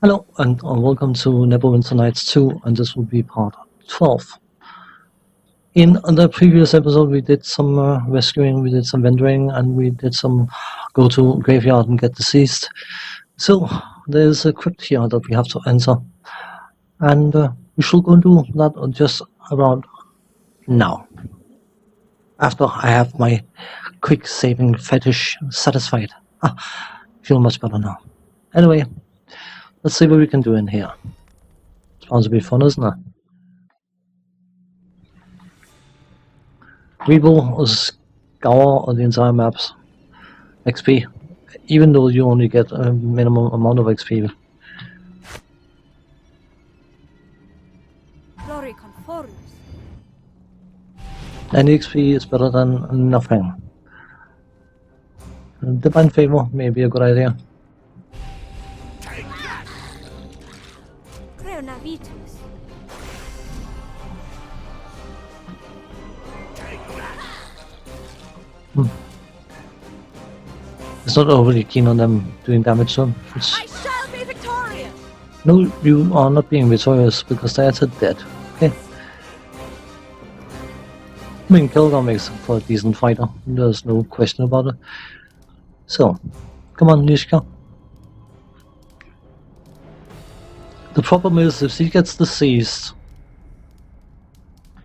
Hello and welcome to Neverwinter Nights 2, and this will be part 12. In the previous episode we did some rescuing, we did some venturing, and we did some go to graveyard and get deceased. So there's a crypt here that we have to enter, and we should go and do that just around now. After I have my quick saving fetish satisfied. Feel much better now. Anyway, let's see what we can do in here. Sounds to be fun, isn't it? We will scour the entire maps XP, even though you only get a minimum amount of XP. Any XP is better than nothing. Divine Favor may be a good idea. It's not overly keen on them doing damage to them. I shall be victorious! No, you are not being victorious because they are dead. Okay. I mean, Kilgar makes for a decent fighter. There's no question about it. So, come on, Nishka. The problem is, if she gets deceased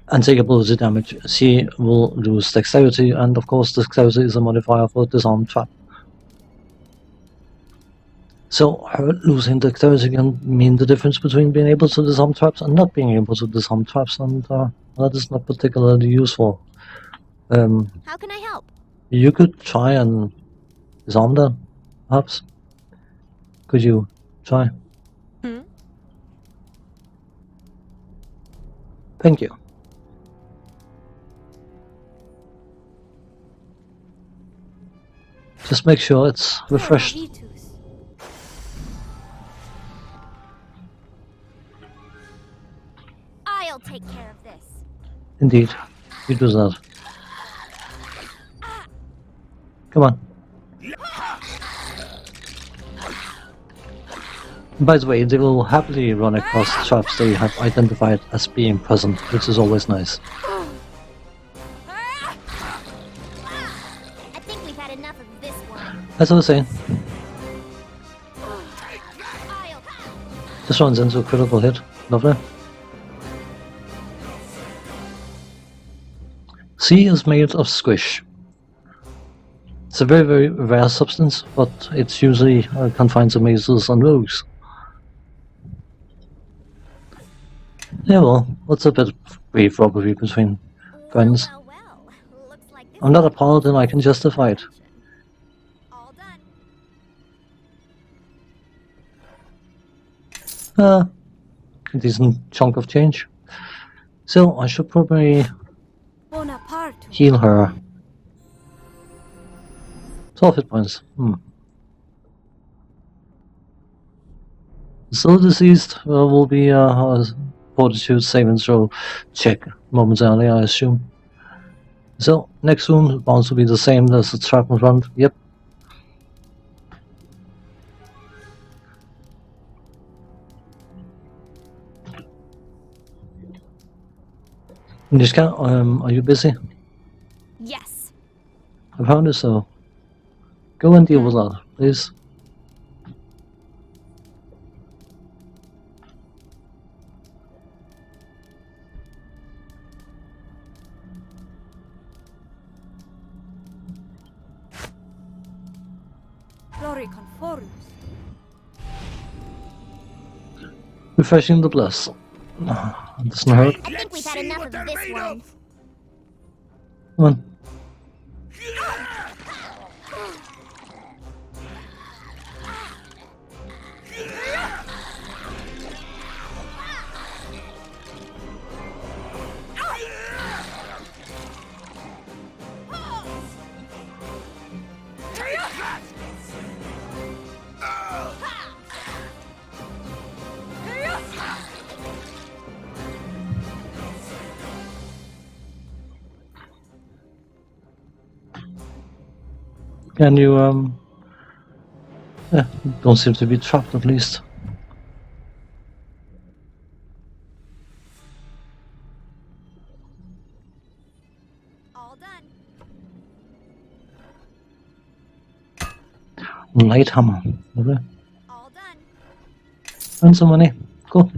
and take ability damage, she will lose dexterity, and of course dexterity is a modifier for disarm trap. So her losing dexterity can mean the difference between being able to disarm traps and not being able to disarm traps, and that is not particularly useful. How can I help? You could try and disarm them, perhaps. Could you try? Thank you. Just make sure it's refreshed. I'll take care of this. Indeed, you do that. Come on. By the way, they will happily run across traps they have identified as being present, which is always nice. I think we've had enough of this one. As I was saying, this runs into a critical hit. Lovely. C is made of squish. It's a very, very rare substance, but it's usually confined to mazes and rogues. Yeah, well, what's a bit of brief robbery between friends? Looks like I'm not a paladin, I can justify it. all done. A decent chunk of change. So, I should probably Bonaparte. heal her. 12 hit points. Still deceased will be a fortitude saving throw check momentarily, I assume. So, next room bound to be the same as the trap in front. Yep. Nishka, are you busy? Yes. Apparently so. Go and deal with that, please. Refreshing the bless. Doesn't hurt. I think we've had enough of this one. Come on. Can you, yeah, don't seem to be trapped at least. Light hammer. Lovely. All done. Earn some money. Cool.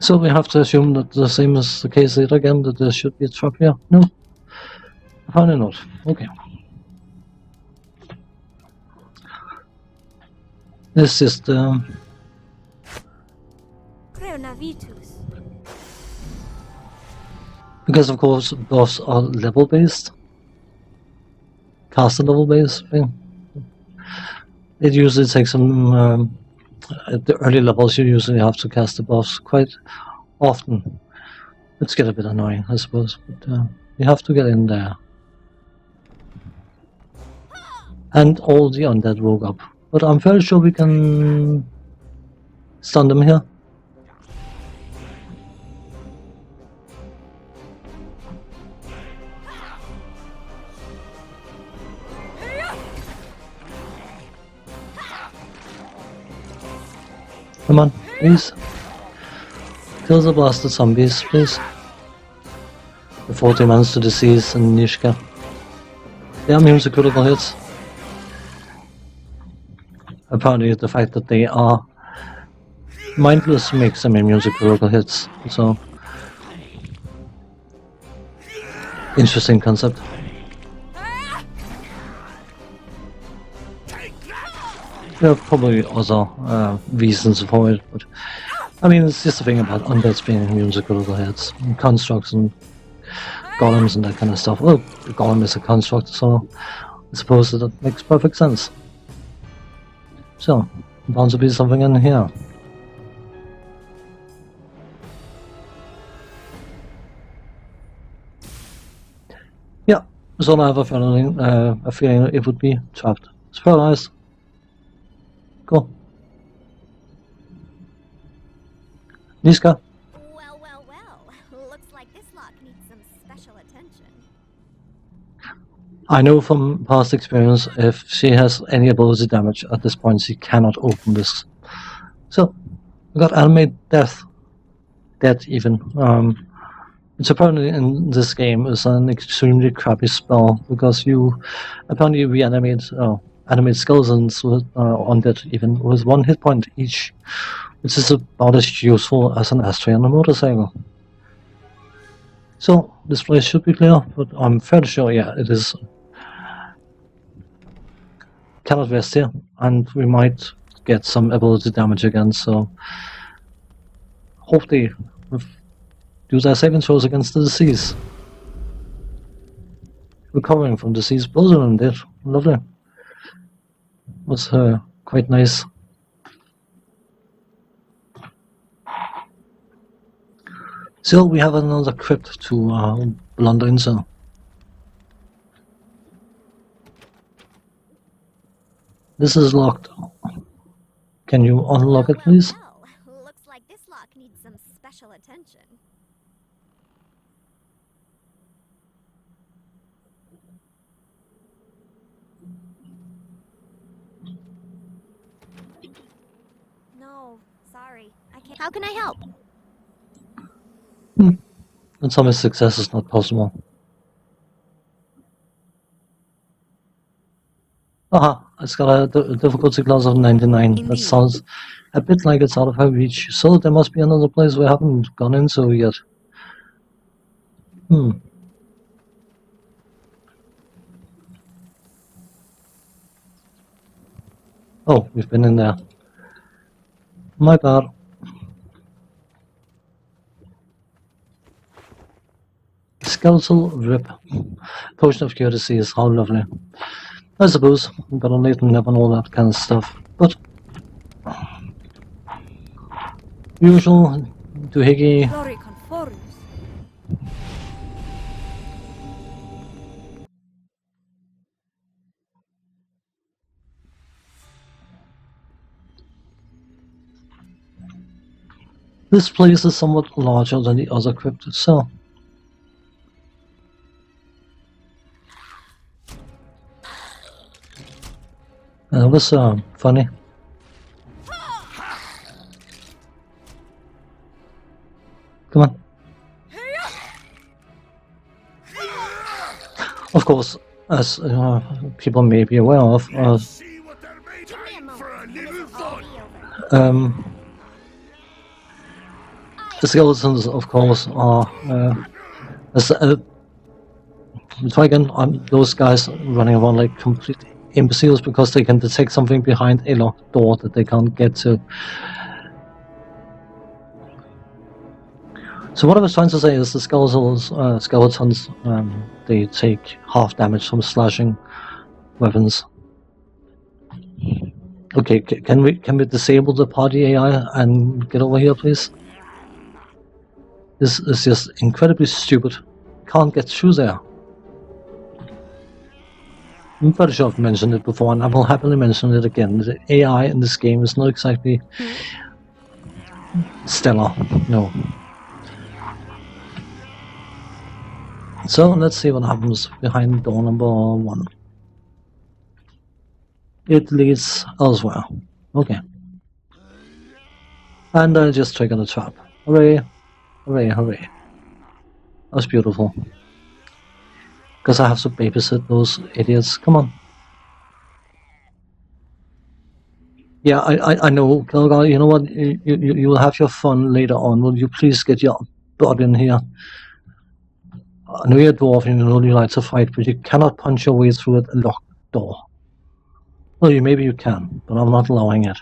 So we have to assume that the same is the case here again, that there should be a trap here? No? Apparently not. Okay. This is the... Creonavitus. Because of course those are level based. Caster level based thing. It usually takes some... at the early levels you usually have to cast the buffs quite often. It's get a bit annoying, I suppose, but you have to get in there. And all the undead woke up. But I'm fairly sure we can stun them here. Come on, please. Kill the blasted zombies, please. Before they manage to disease and Nishka. They are immune to critical hits. Apparently the fact that they are mindless makes them immune to critical hits, so... Interesting concept. There are probably other reasons for it, but... I mean, it's just the thing about undeads being immune to critical hits, and constructs and golems and that kind of stuff. Well, the golem is a construct, so I suppose that makes perfect sense. So, bound to be something in here. Yeah, so I have a feeling it would be trapped. Surprise! Cool. Niska. Well, well, well. Looks like this lock needs some special attention. I know from past experience, if she has any ability damage at this point, she cannot open this. So, we got animate death. Death even. It's apparently in this game is an extremely crappy spell because you apparently reanimate animate skeletons with undead even with 1 hit point each, which is about as useful as an ashtray on a motorcycle. So this place should be clear, but I'm fairly sure, yeah, it is. Cannot rest here, and we might get some ability damage again. So hopefully, use our saving throws against the disease. Recovering from disease, both of them did. Lovely. Was quite nice. So we have another crypt to blunder into. This is locked. Can you unlock it, please? Well, looks like this lock needs some special attention. No, sorry. I can't. How can I help? And some success is not possible. Aha, it's got a difficulty class of 99. That Indeed. sounds a bit like it's out of our reach. So there must be another place we haven't gone into yet. Oh, we've been in there. My bad. Skeletal rip. Potion of courtesy is how lovely. I suppose, but on Nathan never know that kind of stuff. But usual doohickey. Glory conforms. This place is somewhat larger than the other crypt itself. That was funny. Come on. Of course, as people may be aware of, See what they're made Give me a moment. for a and little this'll all fun. be over. the skeletons, of course, are try again on those guys running around like complete imbeciles because they can detect something behind a locked door that they can't get to. So what I was trying to say is the skeletons, they take half damage from slashing weapons. Okay, can we disable the party AI and get over here, please? This is just incredibly stupid. Can't get through there. I'm pretty sure I've mentioned it before, and I will happily mention it again. The AI in this game is not exactly stellar, no. So let's see what happens behind door number 1. It leads elsewhere. Okay. And I just triggered a trap. Hooray! Hooray, hooray. That's beautiful. Because I have to babysit those idiots. Come on. Yeah, I know, Kilgar, you know what? You will have your fun later on. Will you please get your butt in here? I know you're a dwarf and you know you like to fight, but you cannot punch your way through a locked door. Well, maybe you can, but I'm not allowing it.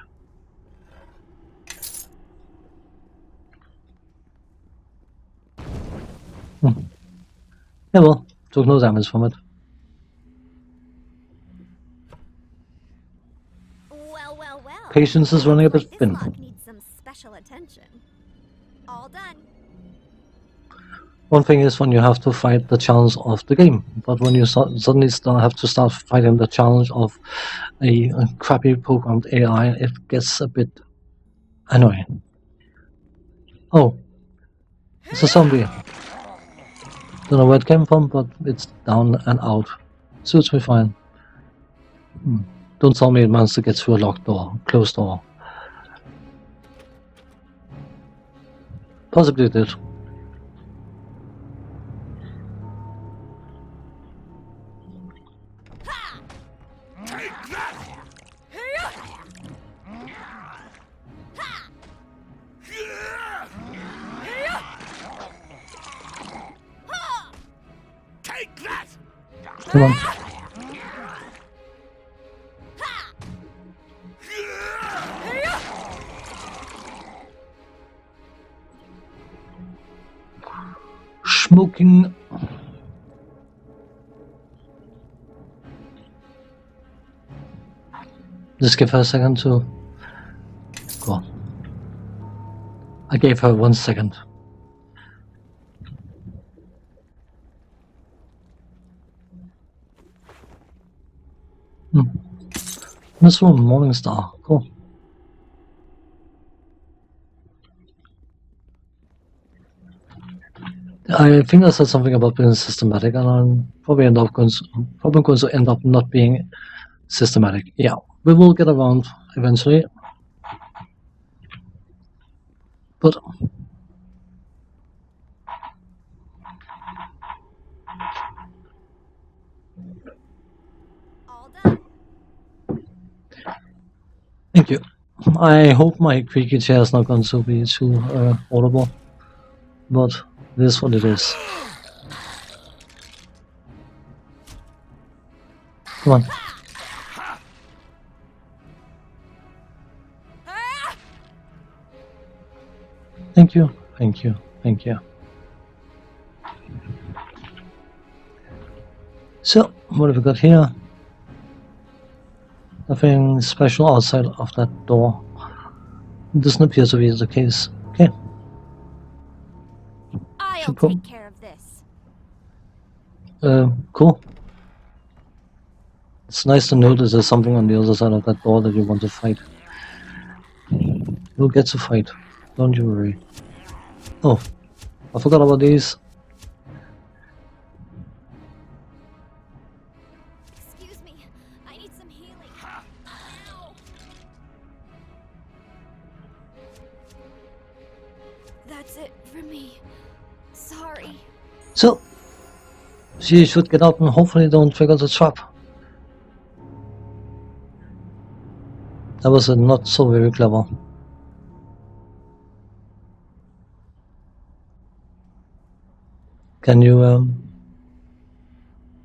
Yeah, well, took no damage from it. Well. Patience is running a bit This thin. lock needs some special attention. All done. One thing is when you have to fight the challenge of the game, but when you suddenly have to start fighting the challenge of a crappy programmed AI, it gets a bit annoying. Oh, it's a zombie. Don't know where it came from, but it's down and out. Suits me fine. Don't tell me it managed to get through a locked door, closed door. Possibly it did. Take that! Take that! Come on. Smoking. Just give her a second to go. I gave her 1 second. This one, Morningstar. Cool. I think I said something about being systematic, and I'm probably going to end up not being systematic. Yeah, we will get around eventually, but All done. thank you. I hope my creaky chair is not going to be too audible, but it is what it is. Come on. Thank you, thank you, thank you. So, what have we got here? Nothing special outside of that door. It doesn't appear to be the case. Okay. I'll take care of this. Cool. It's nice to know that there's something on the other side of that door that you want to fight. You'll get to fight. Don't you worry. Oh, I forgot about these. Excuse me. I need some healing. That's it for me. Sorry. So, she should get out and hopefully don't trigger the trap. That was not so very clever. Can you,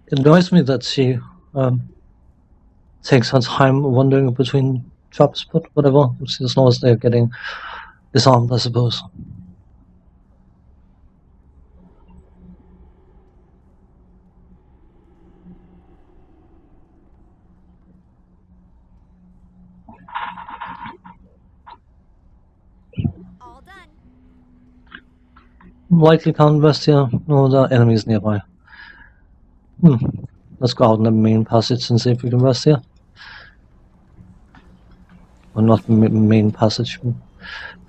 it annoys me that she, takes her time wandering between traps, but whatever, as long as they're getting disarmed, I suppose. All done. Likely can't rest here. No, there are enemies nearby. Let's go out in the main passage and see if we can rest here. Or not main passage.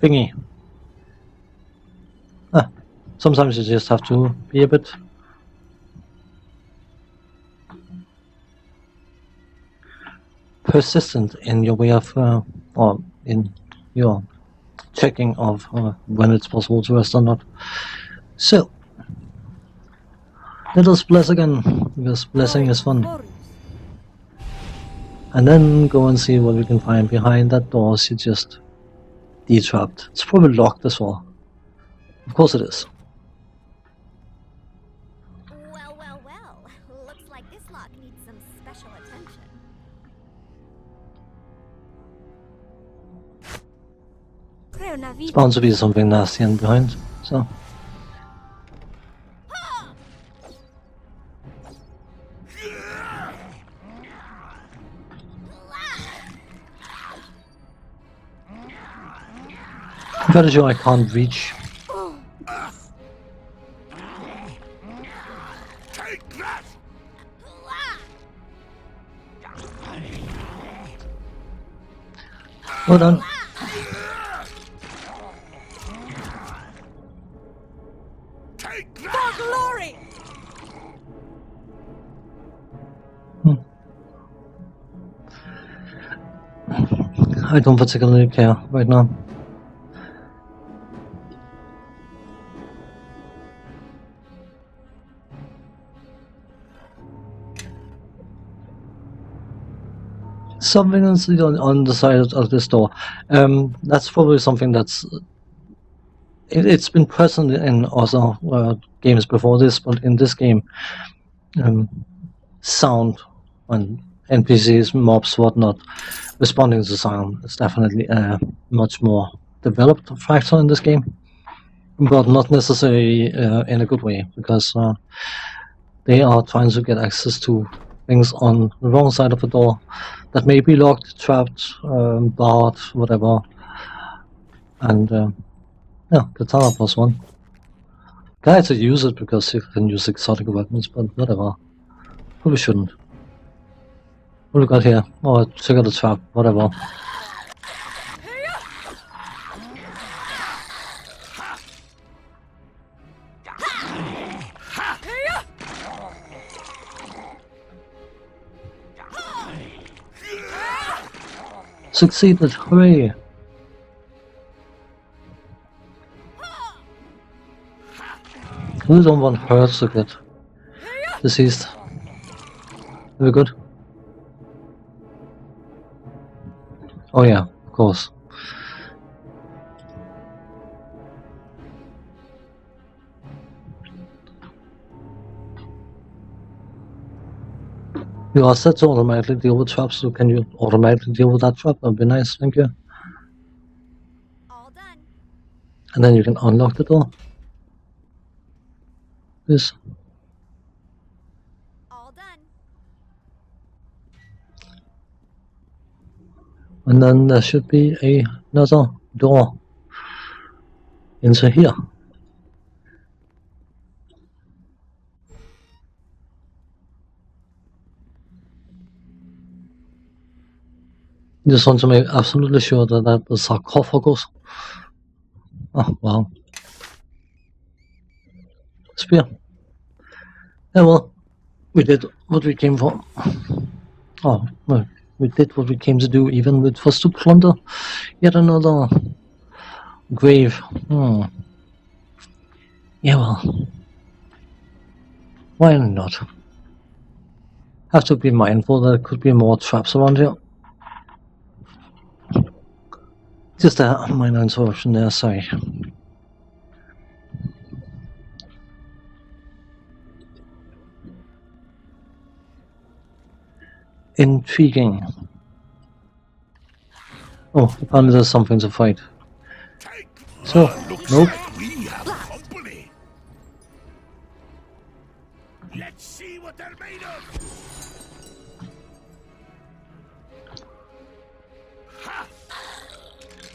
Thingy. Sometimes you just have to be a bit persistent in your way of, or in your checking of when it's possible to rest or not. So, let us bless again, because blessing is fun. And then go and see what we can find behind that door she just detrapped. It's probably locked as well. Of course it is. Well, well, well. Looks like this lock needs some special attention. It's bound to be something nasty in behind, so. I'm pretty sure I can't reach. Take that! Well done. Take that! Glory! I don't particularly care right now. Something on the side of this door. That's probably something that's. It's been present in other games before this, but in this game, sound and NPCs, mobs, whatnot, responding to sound is definitely a much more developed factor in this game, but not necessarily in a good way, because they are trying to get access to things on the wrong side of the door that may be locked, trapped, barred, whatever. And yeah, katana +1. Guys to use it because you can use exotic weapons, but whatever. Probably shouldn't. What do we got here? Oh, check out the trap, whatever. Succeeded, hooray! We don't want her to get deceased. Very good. Oh yeah, of course. You are set to automatically deal with traps, so can you automatically deal with that trap? That would be nice, thank you. All done. And then you can unlock the door. This. All done. And then there should be another door into here. Just want to make absolutely sure that that the sarcophagus. Oh wow. Spear. Yeah, well, we did what we came for. Oh, well, we did what we came to do, even if it was to plunder yet another grave. Yeah, well, why not? Have to be mindful that there could be more traps around here. Just a minor interruption there, sorry. Intriguing. Oh, apparently there's something to fight. So, Looks nope. like we have company. Let's see what they're made of. Ha!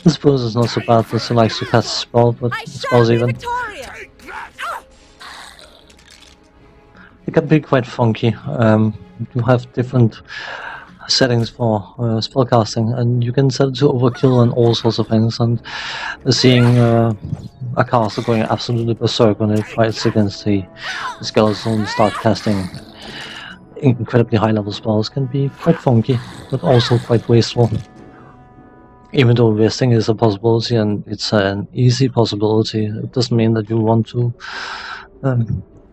I suppose it's not so bad that she likes to cast spells, but spells even. Victoria! Take that! It can be quite funky. You have different settings for spellcasting, and you can set it to overkill and all sorts of things. And seeing a caster going absolutely berserk when it fights against the skeleton and start casting incredibly high level spells can be quite funky, but also quite wasteful. Even though wasting is a possibility and it's an easy possibility, it doesn't mean that you want to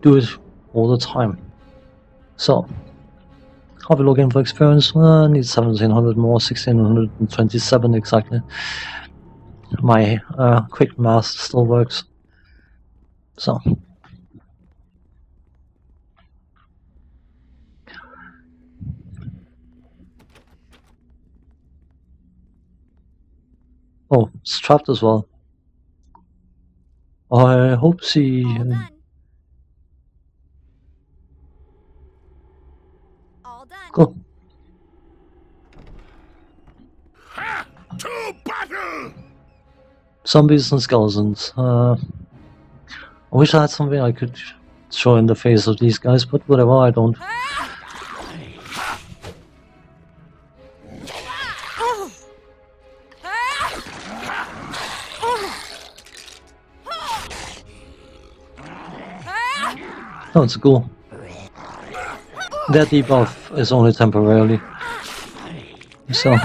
do it all the time. So, are we looking for experience? Need 1700 more, 1627 exactly. My quick math still works. So. Oh, it's trapped as well. I hope she... All done. All done. Cool. Ha! To battle! Zombies and skeletons. I wish I had something I could show in the face of these guys, but whatever, I don't. Oh, it's cool. Their debuff is only temporarily. So,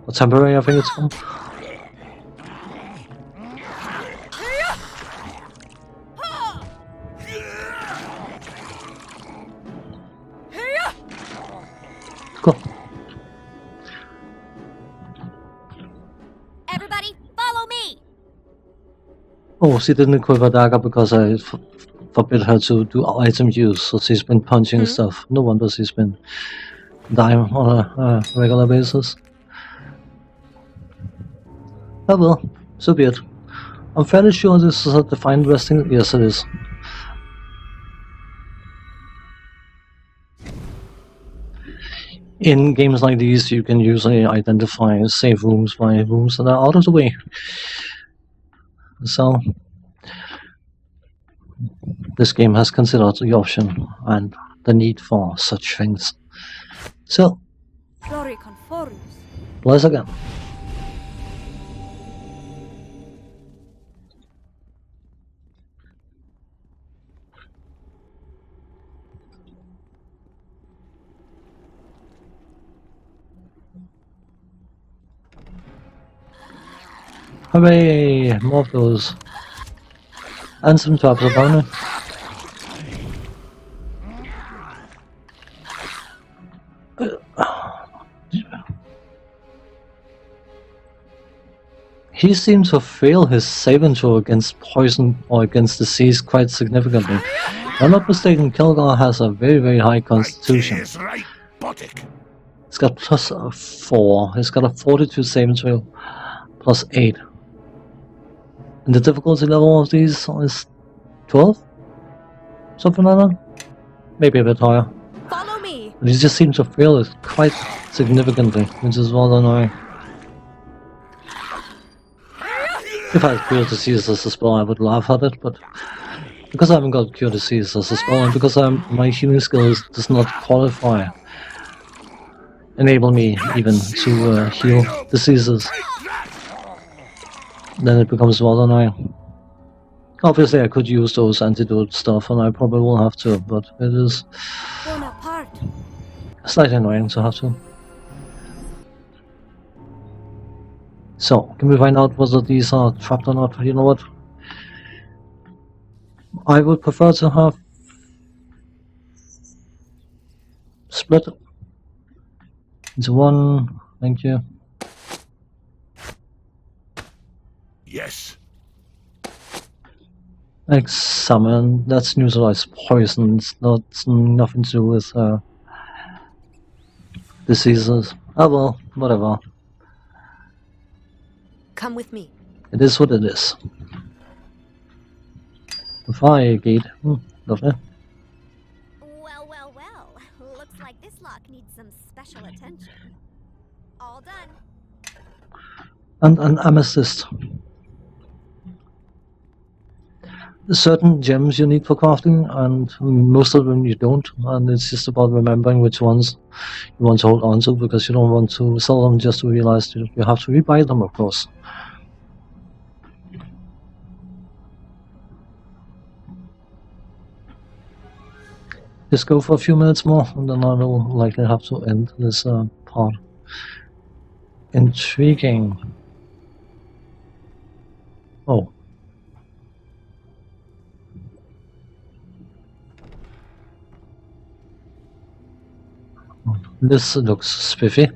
or temporary, I think it's called. Cool. Everybody, follow me. Oh, she didn't equip her dagger because I forbid her to do item use, so she's been punching stuff. No wonder she's been dying on a regular basis. Oh well, so be it. I'm fairly sure this is a defined resting. Yes, it is. In games like these, you can usually identify save rooms by rooms that are out of the way. So, this game has considered the option and the need for such things. So, let's again. Hooray! More of those. And some traps about it. He seems to fail his saving throw against poison or against disease quite significantly. If I'm not mistaken, Kilgar has a very, very high constitution. Is right, Botic. He's got plus 4. He's got a 42 saving throw, plus 8. And the difficulty level of these is 12? Something like that? Maybe a bit higher. Follow me. But he just seems to fail it quite significantly, which is rather annoying. If I had Cure Disease as a spell, I would laugh at it, but because I haven't got Cure Disease as a spell, and because my healing skills does not qualify, enable me even to heal diseases, then it becomes rather annoying. Obviously, I could use those antidote stuff, and I probably will have to, but it is slightly annoying to have to. So, can we find out whether these are trapped or not? You know what? I would prefer to have split into one. Thank you. Yes. Examine. That's neutralize poison. It's nothing to do with diseases. Oh well, whatever. Come with me. It is what it is. The fire gate. Lovely. Well, well, well. Looks like this lock needs some special attention. All done. And an amethyst. Certain gems you need for crafting, and most of them you don't. And it's just about remembering which ones you want to hold on to, because you don't want to sell them just to realize you have to rebuy them, of course. Just go for a few minutes more, and then I will likely have to end this part. Intriguing. Oh. This looks spiffy.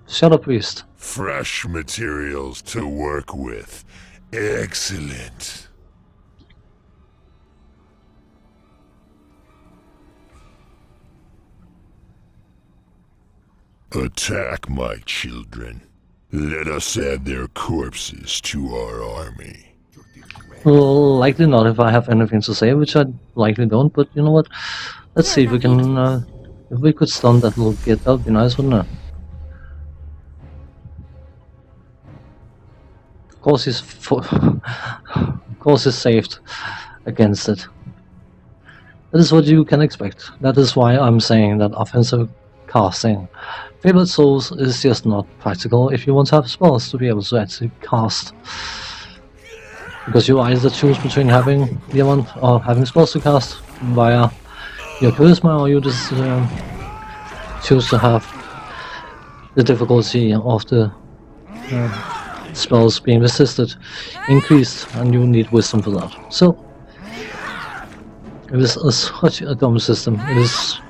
Shadow Priest. Fresh materials to work with. Excellent. Attack, my children. Let us add their corpses to our army. Well, likely not if I have anything to say, which I likely don't, but you know what? Let's see if we can, if we could stun that little kid, that would be nice, wouldn't it? Of course he's saved against it. That is what you can expect. That is why I'm saying that offensive casting Fabled Souls is just not practical if you want to have spells to be able to actually cast. Because you either choose between having the amount or having spells to cast via your charisma, or you just choose to have the difficulty of the spells being resisted increased, and you need wisdom for that. So it is such a dumb system. It is,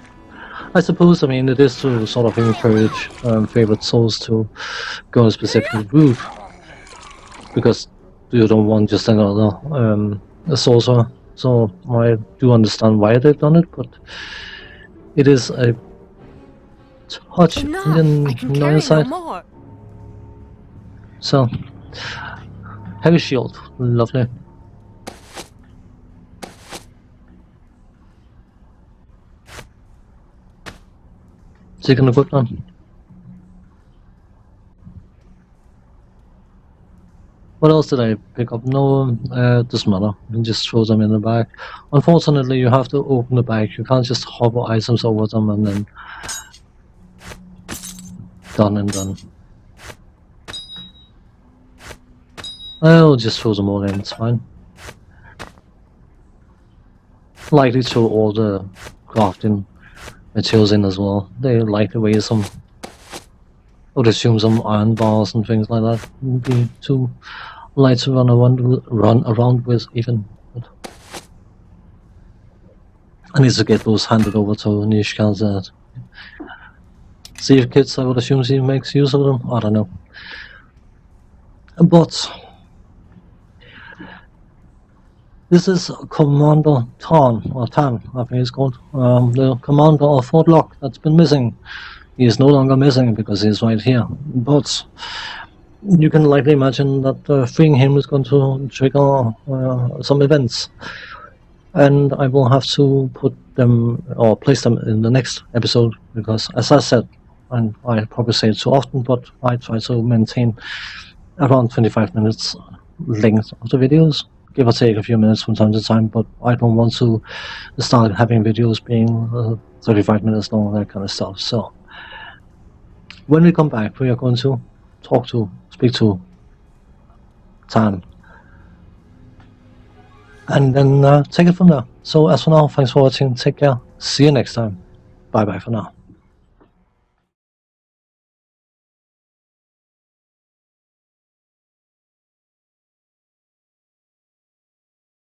I suppose, I mean, it is to sort of encourage favorite souls to go a specific route, because you don't want just another sorcerer. So I do understand why they've done it, but it is a touch on the inside. So, heavy shield, lovely. So you can equip them. What else did I pick up? No, doesn't matter. You can just throw them in the bag. Unfortunately, you have to open the bag. You can't just hover items over them and then done and done. I'll just throw them all in, it's fine. Likely throw all the crafting materials in as well. They likely weigh some. I would assume some iron bars and things like that wouldn't be too light to run around with even. But I need to get those handed over to Nishka. See if kids, I would assume she makes use of them. I don't know. But this is Commander Tan, or Tan, I think it's called, the commander of Fort Lock that's been missing. He is no longer missing because he's right here. But you can likely imagine that freeing him is going to trigger some events. And I will have to put them, or place them in the next episode, because as I said, and I probably say it too often, but I try to maintain around 25 minutes length of the videos, give or take a few minutes from time to time, but I don't want to start having videos being 35 minutes long, that kind of stuff. So when we come back, we are going to speak to Tan, and then take it from there. So as for now, thanks for watching, take care, see you next time, bye bye for now.